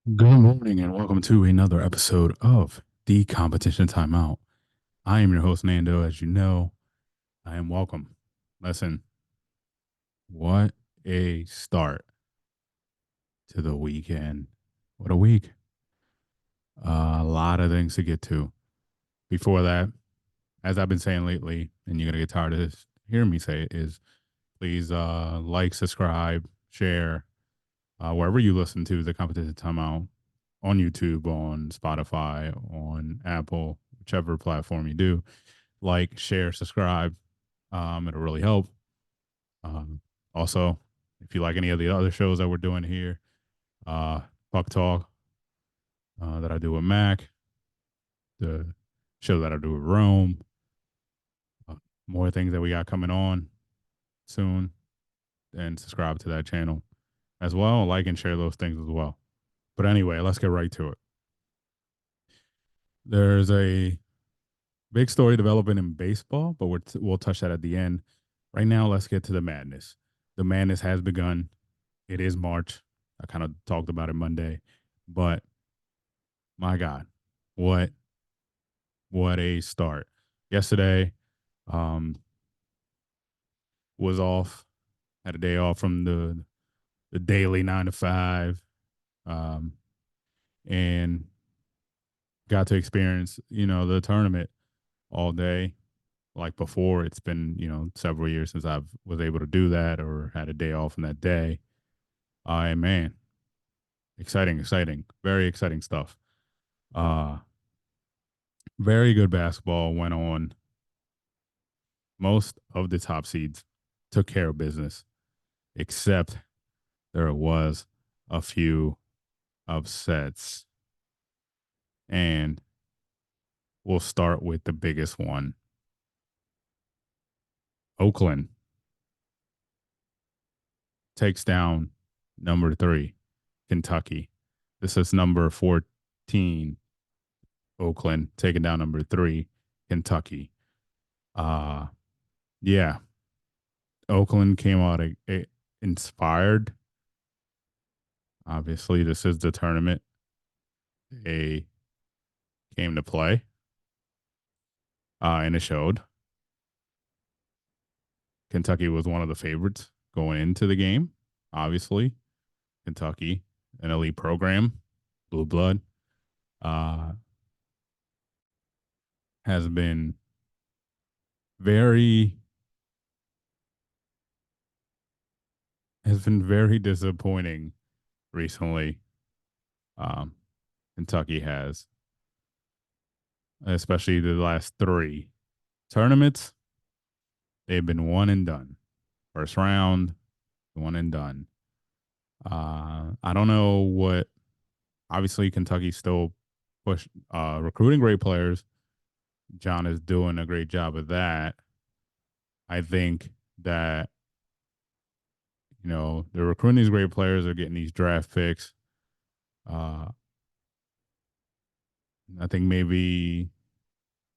Good morning and welcome to another episode of the Competition Timeout. I am your host, Nando. As you know, I am welcome. Listen, what a start to the weekend. What a week. A lot of things to get to. Before that, as I've been saying lately, and you're going to get tired of this, hearing me say it, is please like, subscribe, share, wherever you listen to the Competition Timeout on YouTube, on Spotify, on Apple, whichever platform you do. Like, share, subscribe. It'll really help. Um, Also, if you like any of the other shows that we're doing here, uh, Puck Talk that I do with Mac, the show that I do with Rome, uh, more things that we got coming on soon, and subscribe to that channel as well. Like and share those things as well. But anyway, let's get right to it. There's a big story developing in baseball, but we'll touch that at the end. Right now, let's get to the madness. The madness has begun. It is March. I kind of talked about it Monday, but my God, what what a start! Yesterday, um, was off. Had a day off from the daily 9 to 5, um, and got to experience the tournament all day. Like before, it's been several years since I was able to do that or had a day off in that day. I man, exciting, exciting, very exciting stuff. Uh, Very good basketball went on. Most of the top seeds took care of business, except there was a few upsets. And we'll start with the biggest one. Oakland takes down number 3, Kentucky. This is number 14, Oakland, taking down number 3, Kentucky. Uh yeah, Oakland came out inspired. Obviously, this is the tournament they came to play, and it showed. Kentucky was one of the favorites going into the game. Obviously, Kentucky, an elite program, blue blood, uh, has been very very disappointing recently. Um, Kentucky has, especially the last 3 tournaments, they've been one and done. First round, one and done. I don't know what. Obviously, Kentucky still push recruiting great players. John is doing a great job of that. I think that they're recruiting these great players. They're getting these draft picks. Uh, I think maybe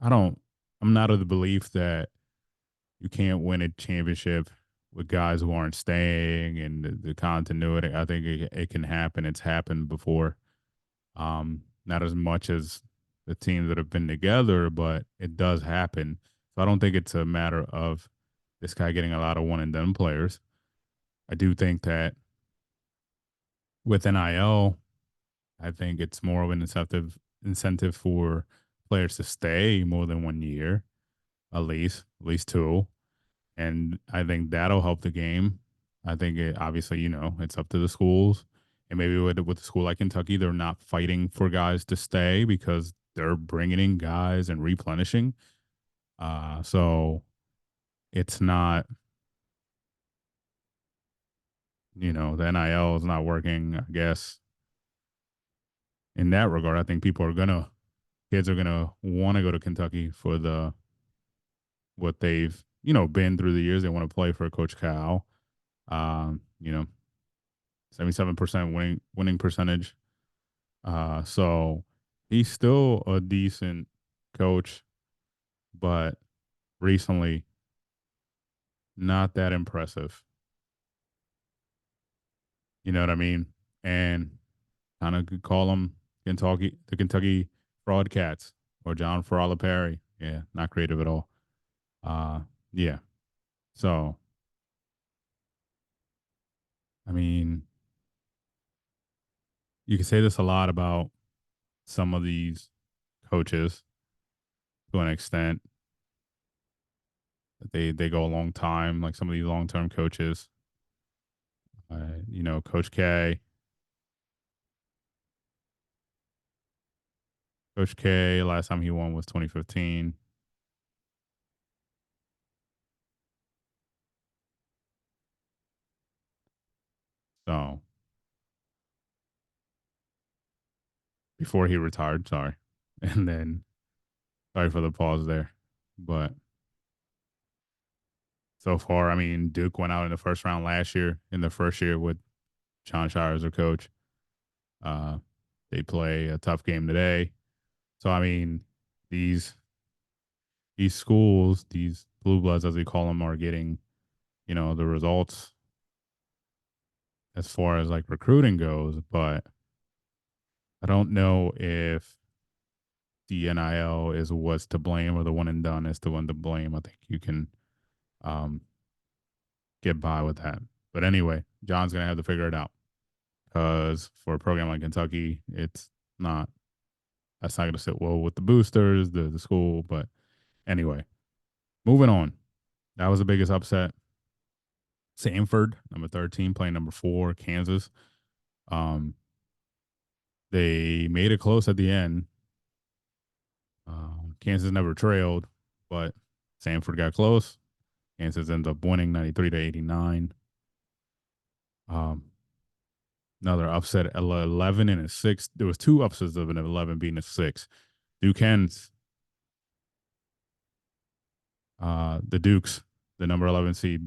I don't. I'm not of the belief that you can't win a championship with guys who aren't staying and the continuity. I think it can happen. It's happened before. Not as much as the teams that have been together, but it does happen. So I don't think it's a matter of this guy getting a lot of one and done players. I do think that with NIL, I think it's more of an incentive for players to stay more than 1 year, at least 2. And I think that'll help the game. I think it obviously, it's up to the schools. And maybe with a school like Kentucky, they're not fighting for guys to stay because they're bringing in guys and replenishing. So it's not, the NIL is not working, I guess, in that regard. I think kids are gonna want to go to Kentucky for what they've, been through the years. They want to play for Coach Cal. Um, you know, 77% winning percentage. So he's still a decent coach, but recently not that impressive. You know what I mean? And Kind of could call them the Kentucky Fraudcats or John Ferralapari. Yeah, not creative at all. Uh, yeah. So, I mean, you can say this a lot about some of these coaches to an extent. They go a long time, like some of these long term coaches. Coach K. Coach K. Last time he won was 2015. So before he retired, sorry, and then sorry for the pause there, but so far, I mean, Duke went out in the first round last year in the first year with Sean Shire as their coach. Uh, they play a tough game today. So I mean, these these schools, these blue bloods as we call them, are getting the results as far as like recruiting goes. But I don't know if the NIL is what's to blame or the one and done is the one to blame. I think you can um, get by with that. But anyway, John's gonna have to figure it out because for a program like Kentucky, it's not that's not going to sit well with the boosters, the school. But anyway, moving on. That was the biggest upset. Samford, number 13, playing number 4, Kansas. Um, they made it close at the end. Kansas never trailed, but Samford got close. Kansas ends up winning 93 to 89. Um, Another upset at 11 and a 6. There was two upsets of an 11 being a 6. Duquesne's, the Dukes, the number 11 seed,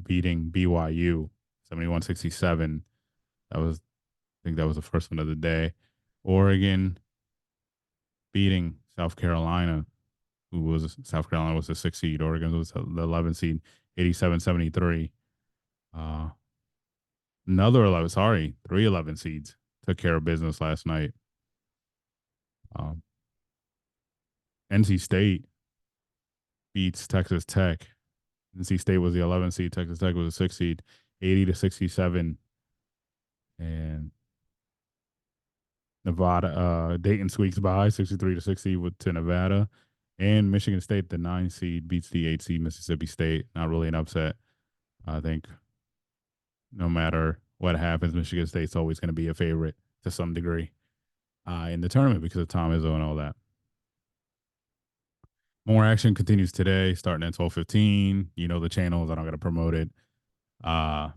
beating BYU 71-67. That was, I think that was the first one of the day. Oregon beating South Carolina, South Carolina was the 6 seed. Oregon was the 11 seed, 87-73. Uh, Another 11, sorry, 3 11 seeds took care of business last night. Um, NC State beats Texas Tech. NC State was the 11 seed. Texas Tech was the 6 seed, 80-67. And Nevada, Dayton squeaks by 63-60 to Nevada. And Michigan State, the 9 seed, beats the 8 seed Mississippi State. Not really an upset. I think no matter what happens, Michigan State's always going to be a favorite to some degree in the tournament because of Tom Izzo and all that. More action continues today, starting at 12:15. You know the channels. I'm not going to promote it. Uh,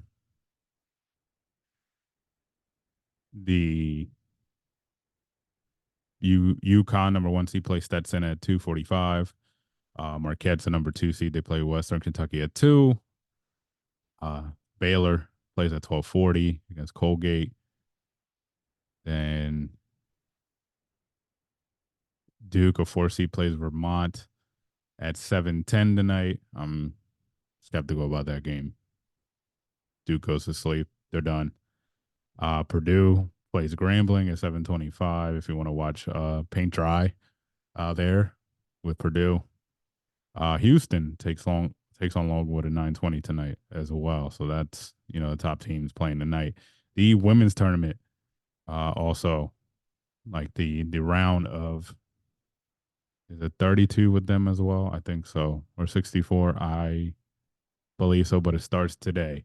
the UConn number 1 seed plays Stetson at 2:45. Marquette's the number 2 seed. They play Western Kentucky at 2. Uh, Baylor plays at 12:40 against Colgate. Then Duke, a 4 seed, plays Vermont at 7:10 tonight. I'm skeptical about that game. Duke goes to sleep. They're done. Purdue plays Grambling at 7:25. If you want to watch paint dry there with Purdue. Houston takes on Longwood at 9:20 tonight as well. So that's the top teams playing tonight. The women's tournament also like the round of is it 32 with them as well? I think so, or 64. I believe so, but it starts today.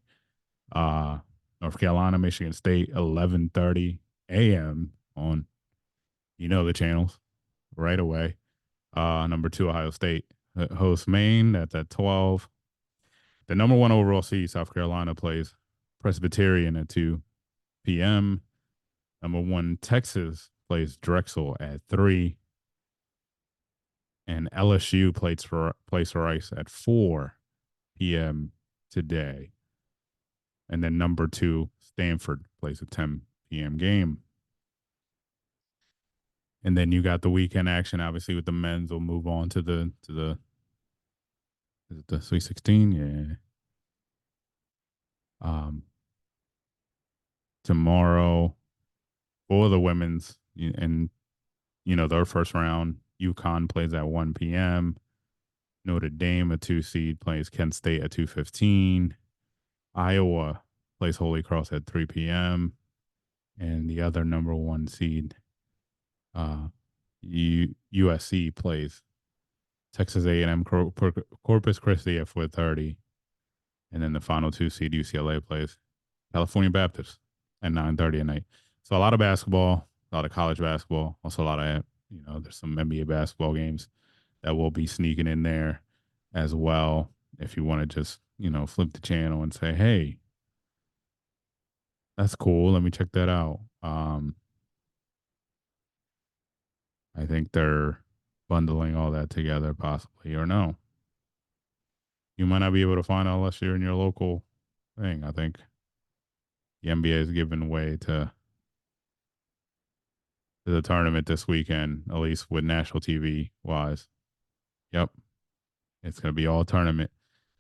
Uh, North Carolina, Michigan State, 11:30 a.m. on the channels right away. Number 2 Ohio State hosts Maine. That's at 12. The number 1 overall seed, South Carolina, plays Presbyterian at 2 p.m. Number 1 Texas plays Drexel at 3. And LSU plays Rice at 4 p.m. today. And then number 2 Stanford plays a 10 p.m. game. And then you got the weekend action, obviously, with the men's. We'll move on to the is it the Sweet 16? Yeah. Um, Tomorrow for the women's, and their first round. UConn plays at 1 p.m. Notre Dame, a 2 seed, plays Kent State at 2:15. Iowa plays Holy Cross at 3 p.m. And the other number one seed, uh, USC plays Texas A&M Corpus Christi at 4:30, and then the final 2 seed UCLA plays California Baptist at 9:30 at night. So a lot of basketball, a lot of college basketball, also a lot of there's some NBA basketball games that will be sneaking in there as well. If you want to just flip the channel and say, hey, that's cool, let me check that out. I think they're bundling all that together, possibly, or no. You might not be able to find out unless you're in your local thing. I think the NBA is giving way to the tournament this weekend, at least with national TV wise. Yep, it's going to be all tournament.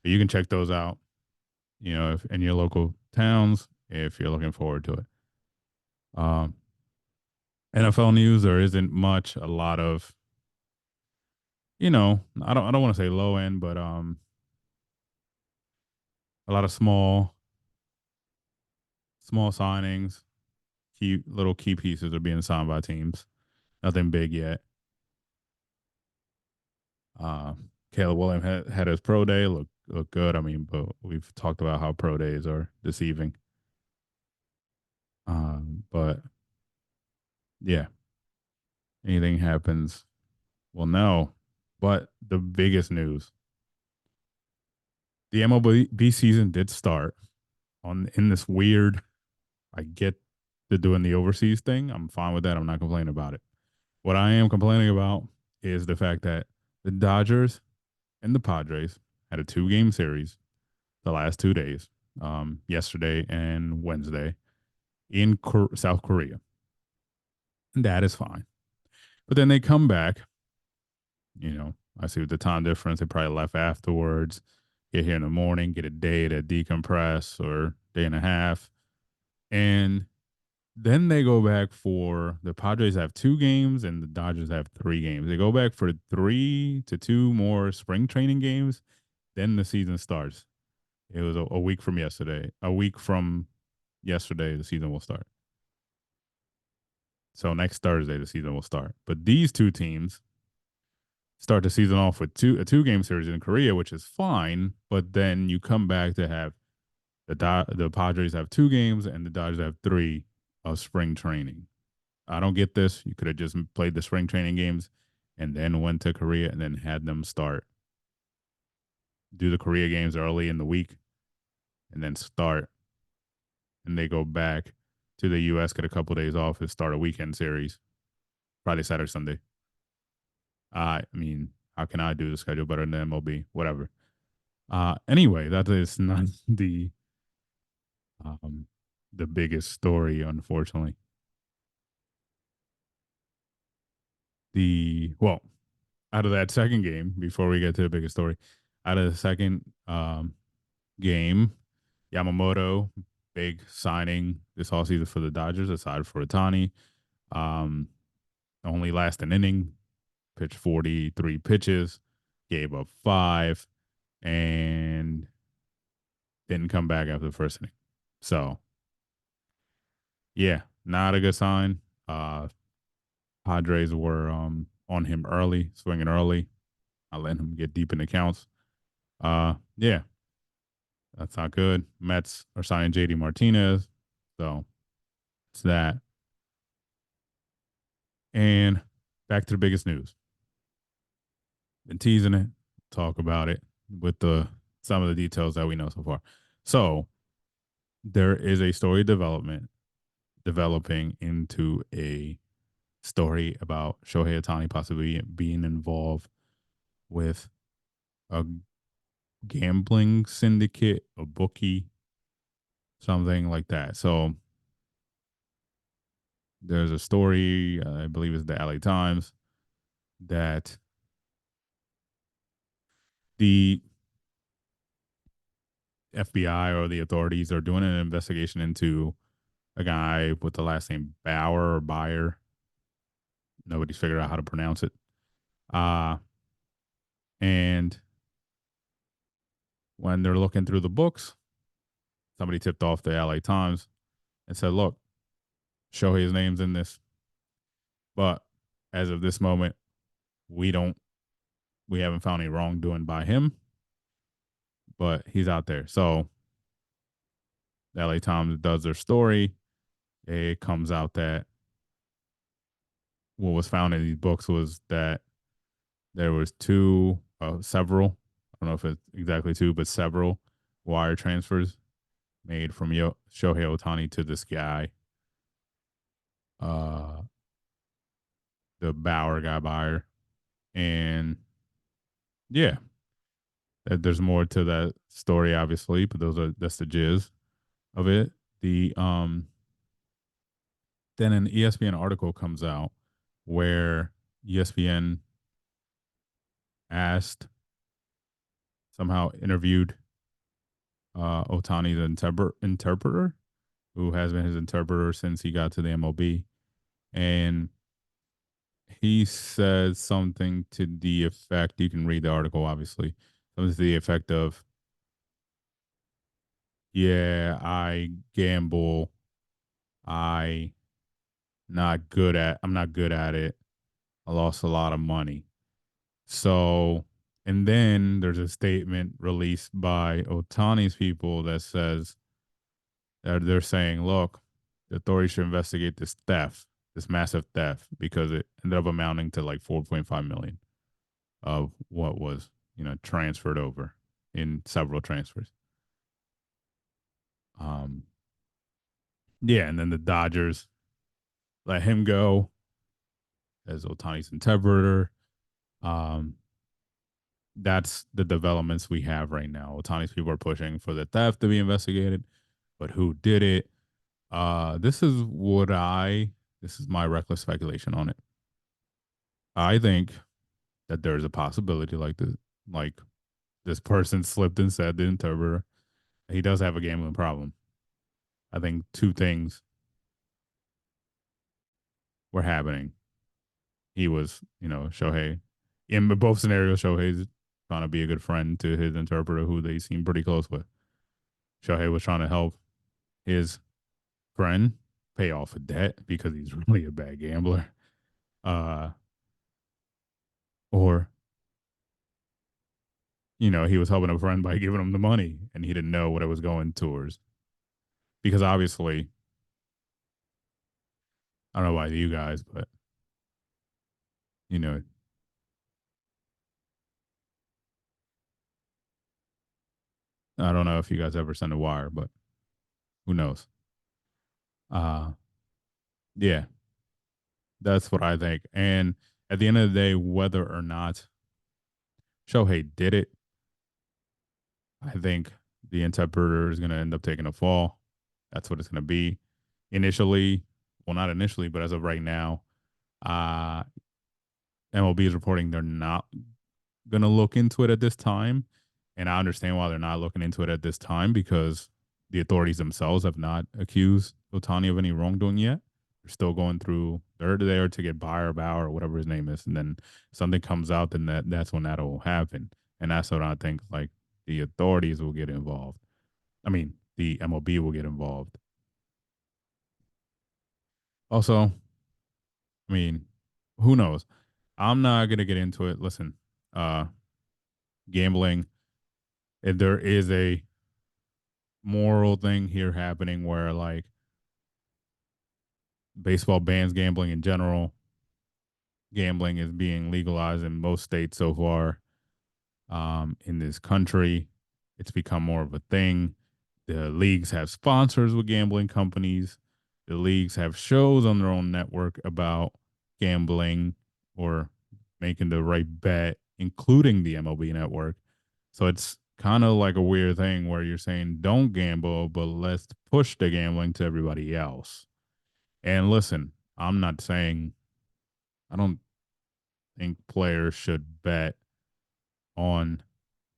But you can check those out, if in your local towns, if you're looking forward to it. Um, NFL news, there isn't much. A lot of, I don't want to say low end, but a lot of small signings, key pieces are being signed by teams. Nothing big yet. Uh, Caleb Williams had his pro day, look good. I mean, but we've talked about how pro days are deceiving. But yeah, anything happens, we'll know. But the biggest news: the MLB season did start on in this weird. I get the doing the overseas thing. I'm fine with that. I'm not complaining about it. What I am complaining about is the fact that the Dodgers and the Padres had a 2 game series the last 2 days, yesterday and Wednesday in South Korea. And that is fine. But then they come back, I see with the time difference, they probably left afterwards, get here in the morning, get a day to decompress or day and a half. And then they go back for the Padres have 2 games and the Dodgers have 3 games. They go back for 3 to 2 more spring training games. Then the season starts. It was a week from yesterday. A week from yesterday, the season will start. So next Thursday, the season will start. But these 2 teams start the season off with a 2 game series in Korea, which is fine. But then you come back to have the Padres have 2 games and the Dodgers have 3 of spring training. I don't get this. You could have just played the spring training games and then went to Korea and then had them do the Korea games early in the week and then start. And they go back to the U.S., get a couple of days off and start a weekend series, Friday, Saturday, Sunday. I mean, how can I do the schedule better than MLB? Whatever. Anyway, that is not um, the biggest story, unfortunately. Out of that second game, before we get to the biggest story, out of the second game, Yamamoto, big signing this all season for the Dodgers, aside for Ohtani. Um, only last an inning, pitched 43 pitches, gave up 5, and didn't come back after the first inning. So, yeah, not a good sign. Padres were on him early, swinging early. I let him get deep in the counts. Yeah, that's not good. Mets are signing JD Martinez. So it's that. And back to the biggest news. Been teasing it, talk about it with some of the details that we know so far. So there is a story developing into a story about Shohei Ohtani possibly being involved with a gambling syndicate, a bookie, something like that. So there's a story, I believe it's the LA Times, that the FBI or the authorities are doing an investigation into a guy with the last name Bauer or Bayer. Nobody's figured out how to pronounce it. Uh, and when they're looking through the books, somebody tipped off the LA Times and said, look, Shohei's name's in this. But as of this moment, we don't we haven't found any wrongdoing by him, but he's out there. So the LA Times does their story. It comes out that what was found in these books was that there was several, I don't know if it's exactly two, but several wire transfers made from Shohei Ohtani to this guy, uh, the Bauer guy buyer. And yeah, there's more to that story, obviously, but that's the jizz of it. The Then an ESPN article comes out where ESPN asked, somehow interviewed Otani's interpreter, who has been his interpreter since he got to the MLB. And he says something to the effect, you can read the article, obviously, something to the effect of, yeah, I gamble. I'm not good at it. I lost a lot of money. So, and then there's a statement released by Otani's people that says that they're saying, look, the authorities should investigate this theft, this massive theft, because it ended up amounting to like 4.5 million of what was, transferred over in several transfers. Um, yeah, and then the Dodgers let him go as Otani's interpreter. Um, that's the developments we have right now. Otani's people are pushing for the theft to be investigated, but who did it? This is this is my reckless speculation on it. I think that there's a possibility like this person slipped and said the interpreter. He does have a gambling problem. I think two things were happening. He was, Shohei. In both scenarios, Shohei's trying to be a good friend to his interpreter, who they seem pretty close with. Shohei was trying to help his friend pay off a debt because he's really a bad gambler. Uh, or he was helping a friend by giving him the money and he didn't know what it was going towards. Because obviously, I don't know about you guys, but you know, I don't know if you guys ever send a wire, but who knows? Uh yeah, that's what I think. And at the end of the day, whether or not Shohei did it, I think the interpreter is going to end up taking a fall. That's what it's going to be. Initially, well, not initially, but as of right now, uh, MLB is reporting they're not going to look into it at this time. And I understand why they're not looking into it at this time because the authorities themselves have not accused Ohtani of any wrongdoing yet. They're still going through, they're there to get Bauer or whatever his name is. And then something comes out, then that's when that'll happen. And that's what I think, like, the authorities will get involved. I mean, the MLB will get involved. Also, I mean, who knows? I'm not gonna get into it. Listen, uh, gambling. If there is a moral thing here happening where like baseball bans gambling in general, gambling is being legalized in most states so far. In this country, it's become more of a thing. The leagues have sponsors with gambling companies. The leagues have shows on their own network about gambling or making the right bet, including the MLB network. So it's kind of like a weird thing where you're saying don't gamble, but let's push the gambling to everybody else. And listen, I'm not saying I don't think players should bet on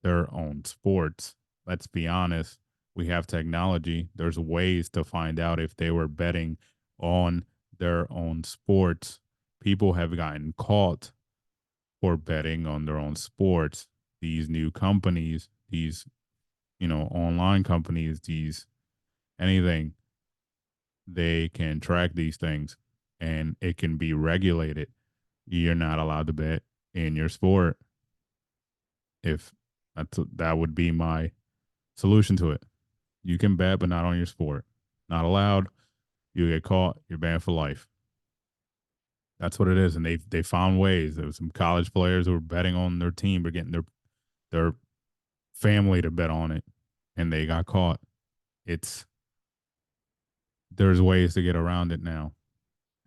their own sports. Let's be honest. We have technology. There's ways to find out if they were betting on their own sports. People have gotten caught for betting on their own sports. These new companies, these, online companies, these anything, they can track these things and it can be regulated. You're not allowed to bet in your sport. If that would be my solution to it. You can bet, but not on your sport. Not allowed. You get caught, you're banned for life. That's what it is. And they found ways. There was some college players who were betting on their team, but getting their family to bet on it, and they got caught. It's There's ways to get around it now,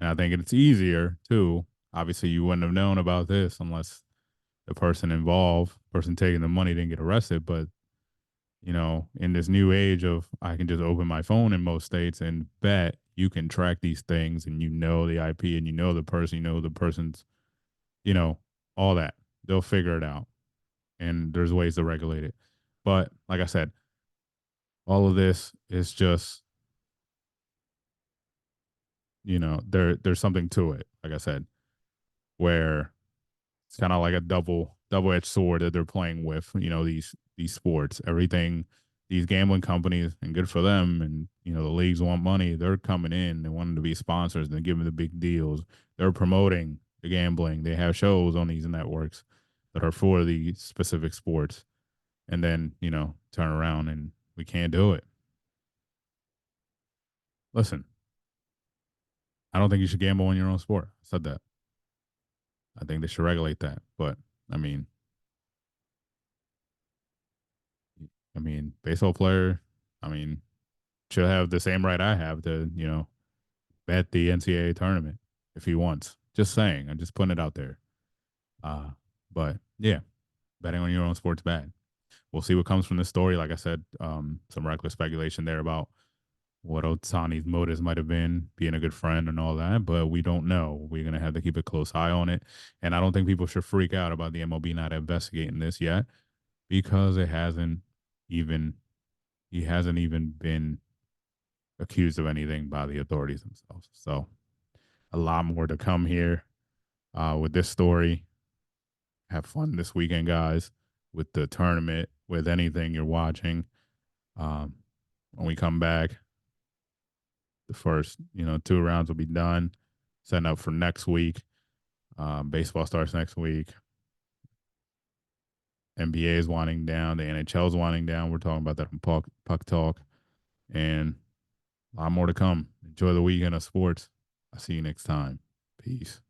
and I think it's easier too. Obviously, you wouldn't have known about this unless the person involved, person taking the money, didn't get arrested. But in this new age of I can just open my phone in most states and bet, you can track these things and the IP and the person, the person's, you know, all that. They'll figure it out and there's ways to regulate it. But like I said, all of this is just, there's something to it, like I said, where it's kind of like a double-edged sword that they're playing with, these sports, everything, these gambling companies, and good for them. And the leagues want money. They're coming in, they want them to be sponsors, and they're giving the big deals. They're promoting the gambling. They have shows on these networks that are for the specific sports. And then, turn around and we can't do it. Listen, I don't think you should gamble in your own sport. I said that. I think they should regulate that. But I mean, baseball player, I mean, should have the same right I have to, bet the NCAA tournament if he wants. Just saying. I'm just putting it out there. Uh, but yeah, betting on your own sport's bad. We'll see what comes from this story. Like I said, some reckless speculation there about what Ohtani's motives might have been, being a good friend and all that, but we don't know. We're going to have to keep a close eye on it. And I don't think people should freak out about the MLB not investigating this yet because even, he hasn't even been accused of anything by the authorities themselves. So a lot more to come here with this story. Have fun this weekend, guys, with the tournament, with anything you're watching. When we come back, the first, two rounds will be done, setting up for next week. Baseball starts next week. NBA is winding down. The NHL is winding down. We're talking about that on Puck Talk. And a lot more to come. Enjoy the weekend of sports. I'll see you next time. Peace.